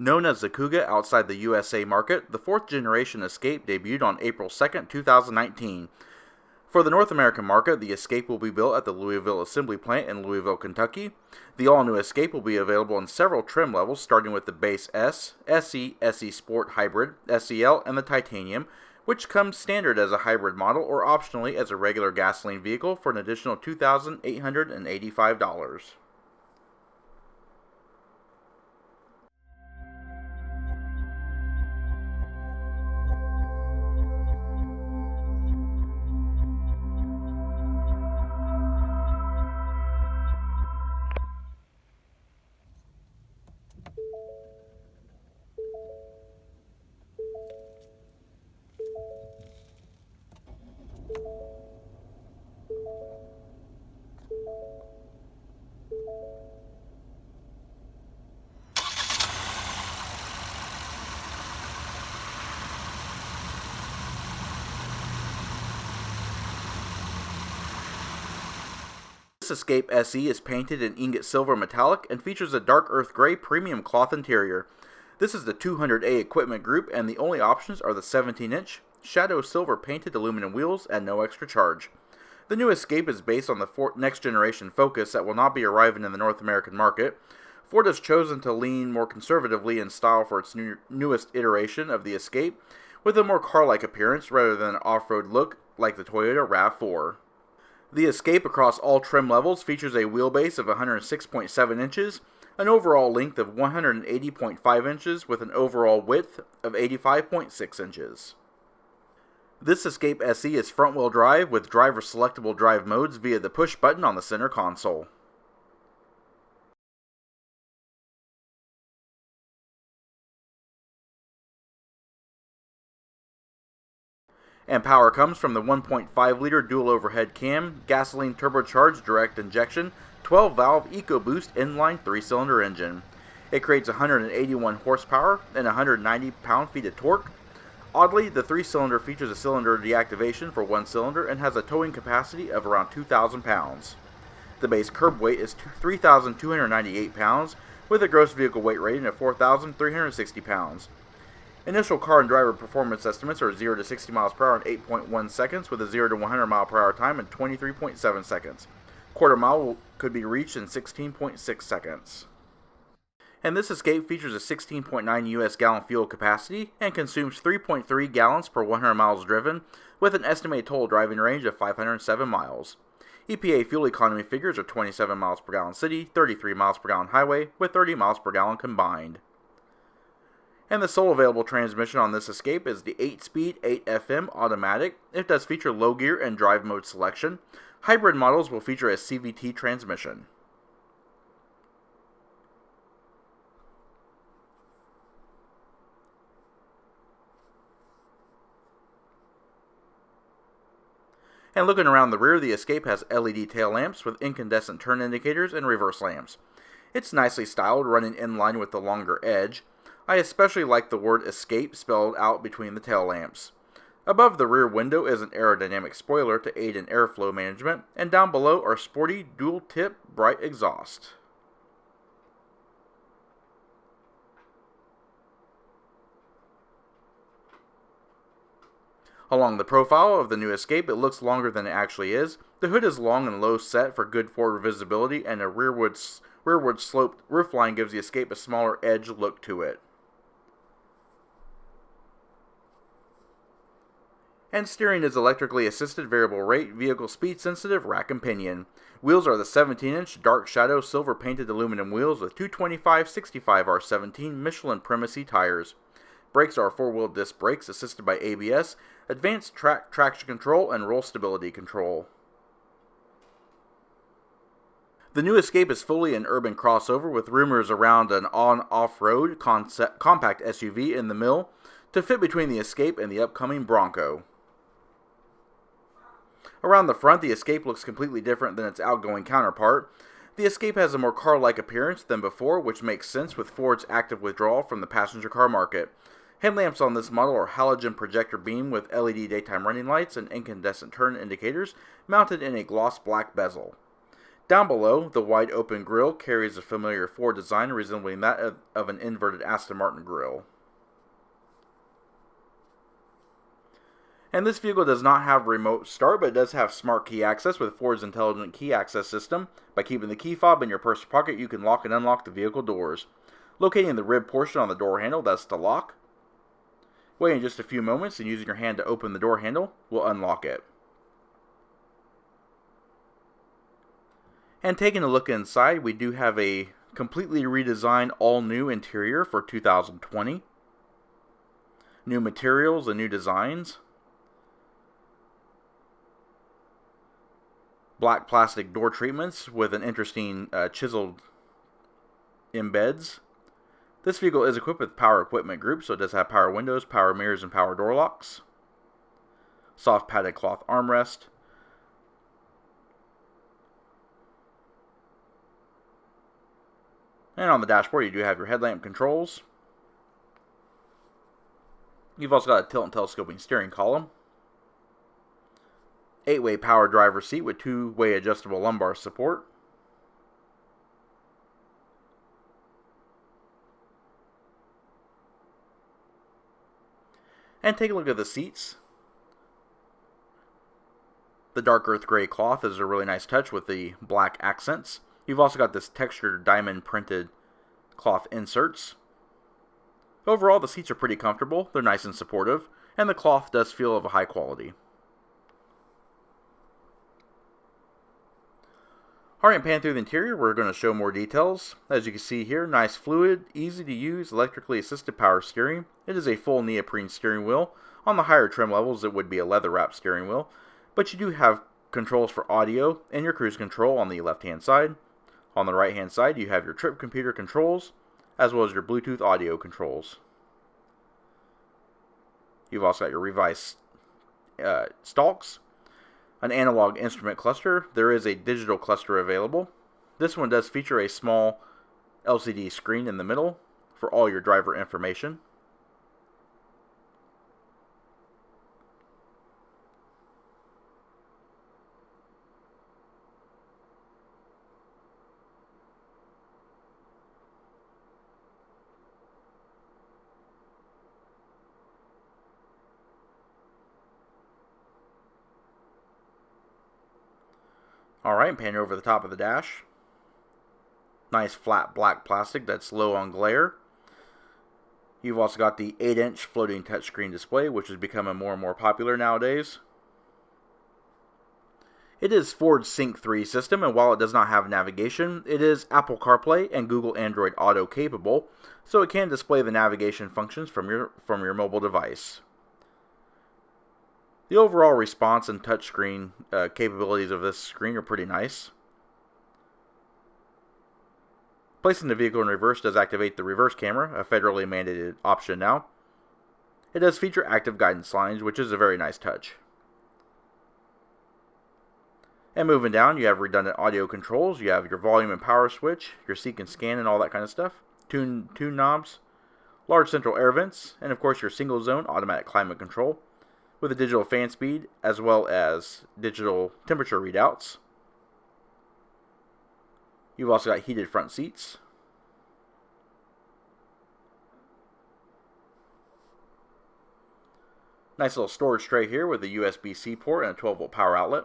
Known as the Kuga outside the USA market, the fourth generation Escape debuted on April 2, 2019. For the North American market, the Escape will be built at the Louisville Assembly Plant in Louisville, Kentucky. The all-new Escape will be available in several trim levels, starting with the base S, SE, SE Sport Hybrid, SEL, and the Titanium, which comes standard as a hybrid model or optionally as a regular gasoline vehicle for an additional $2,885. This Escape SE is painted in ingot silver metallic and features a dark earth gray premium cloth interior. This is the 200A equipment group, and the only options are the 17-inch shadow silver painted aluminum wheels at no extra charge. The new Escape is based on the next generation Focus that will not be arriving in the North American market. Ford has chosen to lean more conservatively in style for its newest iteration of the Escape, with a more car-like appearance rather than an off-road look like the Toyota RAV4. The Escape across all trim levels features a wheelbase of 106.7 inches, an overall length of 180.5 inches with an overall width of 85.6 inches. This Escape SE is front-wheel drive with driver selectable drive modes via the push button on the center console. And power comes from the 1.5-liter dual overhead cam, gasoline turbocharged direct injection, 12-valve EcoBoost inline 3-cylinder engine. It creates 181 horsepower and 190 pound-feet of torque. Oddly, the 3-cylinder features a cylinder deactivation for one cylinder and has a towing capacity of around 2,000 pounds. The base curb weight is 3,298 pounds, with a gross vehicle weight rating of 4,360 pounds. Initial car and driver performance estimates are 0 to 60 miles per hour in 8.1 seconds, with a 0 to 100 mile per hour time in 23.7 seconds. Quarter mile could be reached in 16.6 seconds. And this Escape features a 16.9 US gallon fuel capacity and consumes 3.3 gallons per 100 miles driven, with an estimated total driving range of 507 miles. EPA fuel economy figures are 27 miles per gallon city, 33 miles per gallon highway, with 30 miles per gallon combined. And the sole available transmission on this Escape is the 8-speed 8FM automatic. It does feature low gear and drive mode selection. Hybrid models will feature a CVT transmission. And looking around the rear, the Escape has LED tail lamps with incandescent turn indicators and reverse lamps. It's nicely styled, running in line with the longer edge. I especially like the word Escape spelled out between the tail lamps. Above the rear window is an aerodynamic spoiler to aid in airflow management, and down below are sporty dual-tip bright exhaust. Along the profile of the new Escape, it looks longer than it actually is. The hood is long and low set for good forward visibility, and a rearward sloped roofline gives the Escape a smaller edge look to it. And steering is electrically assisted variable rate, vehicle speed sensitive, rack and pinion. Wheels are the 17-inch dark shadow silver painted aluminum wheels with 225/65R17 Michelin Primacy tires. Brakes are 4-wheel disc brakes assisted by ABS, advanced traction control, and roll stability control. The new Escape is fully an urban crossover with rumors around an on-off-road compact SUV in the mill to fit between the Escape and the upcoming Bronco. Around the front, the Escape looks completely different than its outgoing counterpart. The Escape has a more car-like appearance than before, which makes sense with Ford's active withdrawal from the passenger car market. Headlamps on this model are halogen projector beam with LED daytime running lights and incandescent turn indicators mounted in a gloss black bezel. Down below, the wide open grille carries a familiar Ford design resembling that of an inverted Aston Martin grille. And this vehicle does not have remote start, but it does have smart key access with Ford's intelligent key access system. By keeping the key fob in your purse pocket, you can lock and unlock the vehicle doors. Locating the rib portion on the door handle, that's to lock. Waiting just a few moments and using your hand to open the door handle will unlock it. And taking a look inside, we do have a completely redesigned all-new interior for 2020. New materials and new designs. Black plastic door treatments with an interesting chiseled embeds. This vehicle is equipped with power equipment group, so it does have power windows, power mirrors, and power door locks. Soft padded cloth armrest. And on the dashboard, you do have your headlamp controls. You've also got a tilt and telescoping steering column. 8-way power driver seat with 2-way adjustable lumbar support. And take a look at the seats. The dark earth gray cloth is a really nice touch with the black accents. You've also got this textured diamond printed cloth inserts. Overall, the seats are pretty comfortable, they're nice and supportive, and the cloth does feel of a high quality. Alright, pan through the interior, we're going to show more details. As you can see here, nice fluid, easy to use, electrically assisted power steering. It is a full neoprene steering wheel. On the higher trim levels, it would be a leather wrapped steering wheel. But you do have controls for audio and your cruise control on the left hand side. On the right hand side, you have your trip computer controls, as well as your Bluetooth audio controls. You've also got your revised stalks, an analog instrument cluster. There is a digital cluster available. This one does feature a small LCD screen in the middle for all your driver information. Alright, pan over the top of the dash. Nice flat black plastic that's low on glare. You've also got the 8-inch floating touchscreen display, which is becoming more and more popular nowadays. It is Ford's Sync 3 system, and while it does not have navigation, it is Apple CarPlay and Google Android Auto capable, so it can display the navigation functions from your mobile device. The overall response and touchscreen capabilities of this screen are pretty nice. Placing the vehicle in reverse does activate the reverse camera, a federally mandated option now. It does feature active guidance lines, which is a very nice touch. And moving down, you have redundant audio controls. You have your volume and power switch, your seek and scan and all that kind of stuff. Tune knobs, large central air vents, and of course your single zone automatic climate control, with a digital fan speed as well as digital temperature readouts. You've also got heated front seats. Nice little storage tray here with a USB-C port and a 12-volt power outlet.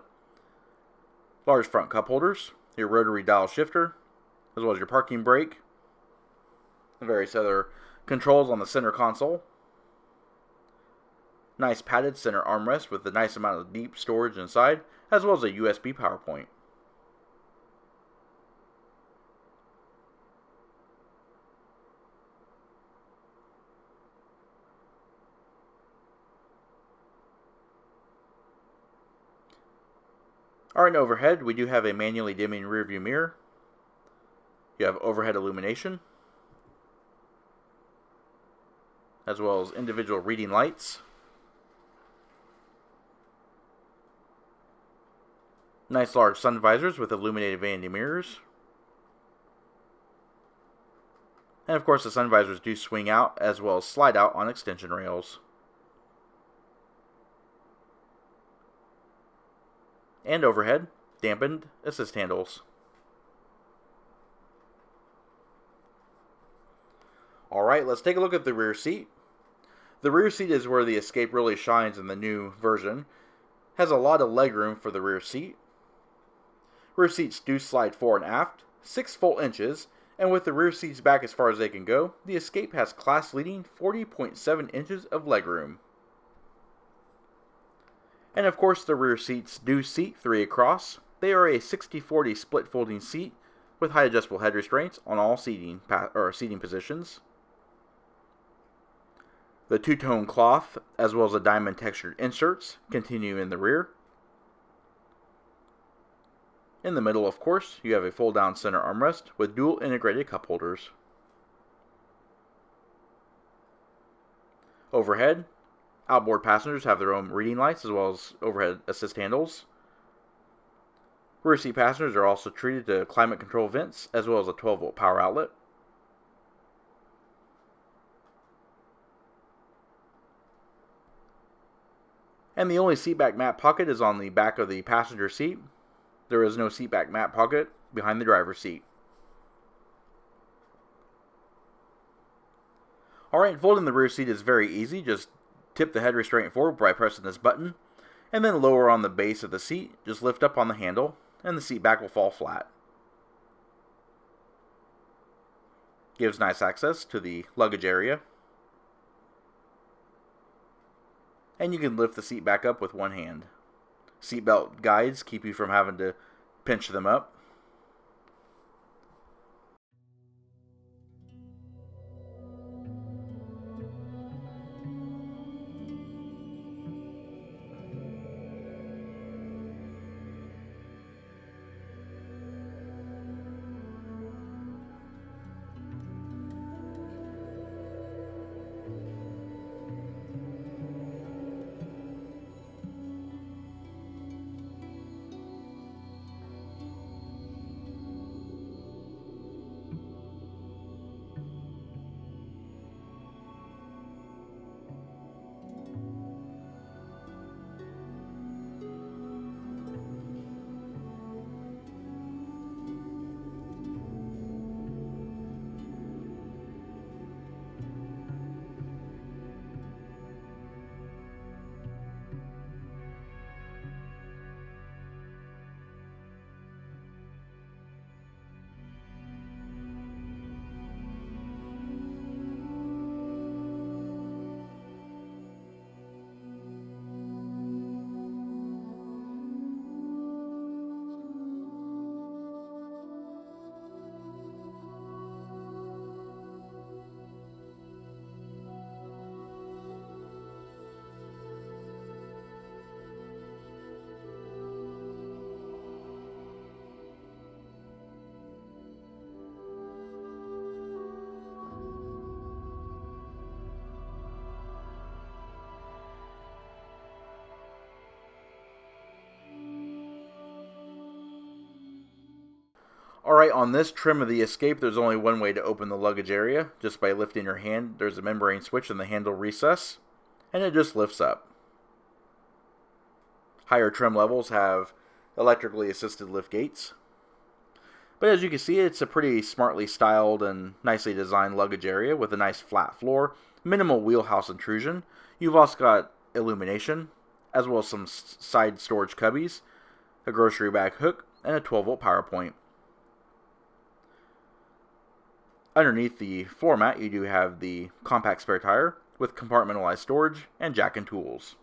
Large front cup holders, your rotary dial shifter, as well as your parking brake, and various other controls on the center console. Nice padded center armrest with a nice amount of deep storage inside, as well as a USB power point. Alright, overhead, we do have a manually dimming rearview mirror. You have overhead illumination, as well as individual reading lights. Nice large sun visors with illuminated vanity mirrors. And of course the sun visors do swing out as well as slide out on extension rails. And overhead, dampened assist handles. Alright, let's take a look at the rear seat. The rear seat is where the Escape really shines in the new version. Has a lot of legroom for the rear seat. Rear seats do slide fore and aft, 6 full inches, and with the rear seats back as far as they can go, the Escape has class-leading 40.7 inches of legroom. And of course, the rear seats do seat 3 across. They are a 60-40 split folding seat with height adjustable head restraints on all seating positions. The two-tone cloth, as well as the diamond textured inserts, continue in the rear. In the middle, of course, you have a fold-down center armrest with dual integrated cup holders. Overhead, outboard passengers have their own reading lights as well as overhead assist handles. Rear seat passengers are also treated to climate control vents as well as a 12-volt power outlet. And the only seatback mat pocket is on the back of the passenger seat. There is no seatback mat pocket behind the driver's seat. Alright, folding the rear seat is very easy. Just tip the head restraint forward by pressing this button, and then lower on the base of the seat. Just lift up on the handle, and the seat back will fall flat. Gives nice access to the luggage area. And you can lift the seat back up with one hand. Seatbelt guides keep you from having to pinch them up. Alright, on this trim of the Escape, there's only one way to open the luggage area. Just by lifting your hand, there's a membrane switch in the handle recess, and it just lifts up. Higher trim levels have electrically assisted lift gates. But as you can see, it's a pretty smartly styled and nicely designed luggage area with a nice flat floor, minimal wheelhouse intrusion. You've also got illumination, as well as some side storage cubbies, a grocery bag hook, and a 12-volt power point. Underneath the floor mat, you do have the compact spare tire with compartmentalized storage and jack and tools.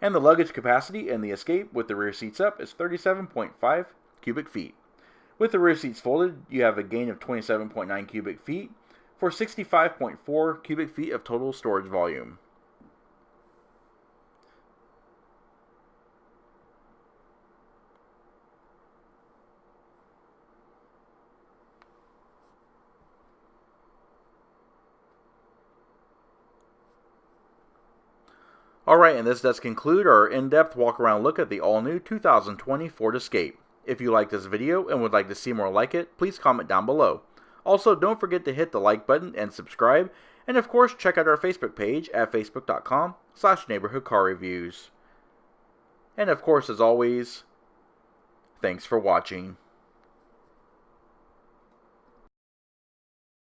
And the luggage capacity in the Escape with the rear seats up is 37.5 cubic feet. With the rear seats folded, you have a gain of 27.9 cubic feet for 65.4 cubic feet of total storage volume. Alright, and this does conclude our in-depth walk-around look at the all-new 2020 Ford Escape. If you liked this video and would like to see more like it, please comment down below. Also, don't forget to hit the like button and subscribe, and of course, check out our Facebook page at facebook.com/neighborhoodcarreviews. And of course, as always, thanks for watching.